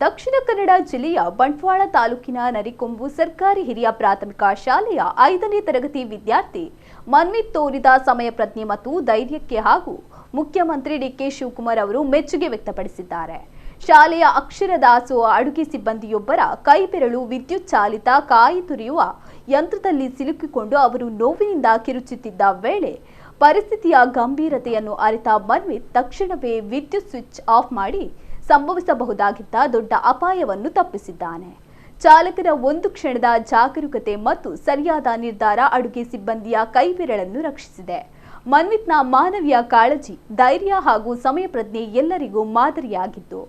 ದಕ್ಷಿಣ ಕನ್ನಡ ಜಿಲ್ಲೆಯ ಬಂಟ್ವಾಳ ತಾಲೂಕಿನ ನರಿಕೊಂಬು ಸರ್ಕಾರಿ ಹಿರಿಯ ಪ್ರಾಥಮಿಕ ಶಾಲೆಯ 5ನೇ ತರಗತಿ ವಿದ್ಯಾರ್ಥಿ ಮನ್ವಿತ್ ತೋರಿದ ಸಮಯ ಪ್ರಜ್ಞೆ ಮತ್ತು ಧೈರ್ಯಕ್ಕೆ ಹಾಗೂ ಮುಖ್ಯಮಂತ್ರಿ ಡಿಕೆ ಶಿವಕುಮಾರ್ ಅವರು ಮೆಚ್ಚುಗೆ ವ್ಯಕ್ತಪಡಿಸಿದ್ದಾರೆ. ಶಾಲೆಯ ಅಕ್ಷರದಾಸೋಹ ಅಡುಗೆ ಸಿಬ್ಬಂದಿಯೊಬ್ಬರ ಕೈಬೆರಳು ವಿದ್ಯುತ್ ಚಾಲಿತ ಕಾಯಿ ತುರಿಯುವ ಯಂತ್ರದಲ್ಲಿ ಸಿಲುಕಿಕೊಂಡು ಅವರು ನೋವಿನಿಂದ ಕಿರುಚುತ್ತಿದ್ದ ವೇಳೆ ಪರಿಸ್ಥಿತಿಯ ಗಂಭೀರತೆಯನ್ನು ಅರಿತ ಮನ್ವಿತ್ ತಕ್ಷಣವೇ ವಿದ್ಯುತ್ ಸ್ವಿಚ್ ಆಫ್ ಮಾಡಿ ಸಂಭವಿಸಬಹುದಾಗಿದ್ದ ದೊಡ್ಡ ಅಪಾಯವನ್ನು ತಪ್ಪಿಸಿದ್ದಾನೆ. ಚಾಲಕರ ಒಂದು ಕ್ಷಣದ ಜಾಗರೂಕತೆ ಮತ್ತು ಸರಿಯಾದ ನಿರ್ಧಾರ ಅಡುಗೆ ಸಿಬ್ಬಂದಿಯ ಕೈಬೆರಳನ್ನು ರಕ್ಷಿಸಿದೆ. ಮನ್ವಿತ್ನ ಮಾನವೀಯ ಕಾಳಜಿ, ಧೈರ್ಯ ಹಾಗೂ ಸಮಯ ಪ್ರಜ್ಞೆ ಎಲ್ಲರಿಗೂ ಮಾದರಿಯಾಗಿದ್ದು,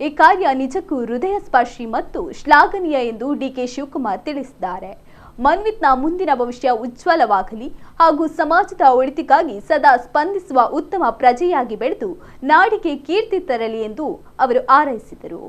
ಈ ಕಾರ್ಯ ನಿಜಕ್ಕೂ ಹೃದಯ ಸ್ಪರ್ಶಿ ಮತ್ತು ಶ್ಲಾಘನೀಯ ಎಂದು ಡಿಕೆ ಶಿವಕುಮಾರ್ ತಿಳಿಸಿದ್ದಾರೆ. ಮನ್ವಿತ್ನ ಮುಂದಿನ ಭವಿಷ್ಯ ಉಜ್ವಲವಾಗಲಿ ಹಾಗೂ ಸಮಾಜದ ಒಳಿತಿಗಾಗಿ ಸದಾ ಸ್ಪಂದಿಸುವ ಉತ್ತಮ ಪ್ರಜೆಯಾಗಿ ಬೆಳೆದು ನಾಡಿಗೆ ಕೀರ್ತಿ ತರಲಿ ಎಂದು ಅವರು ಹಾರೈಸಿದರು.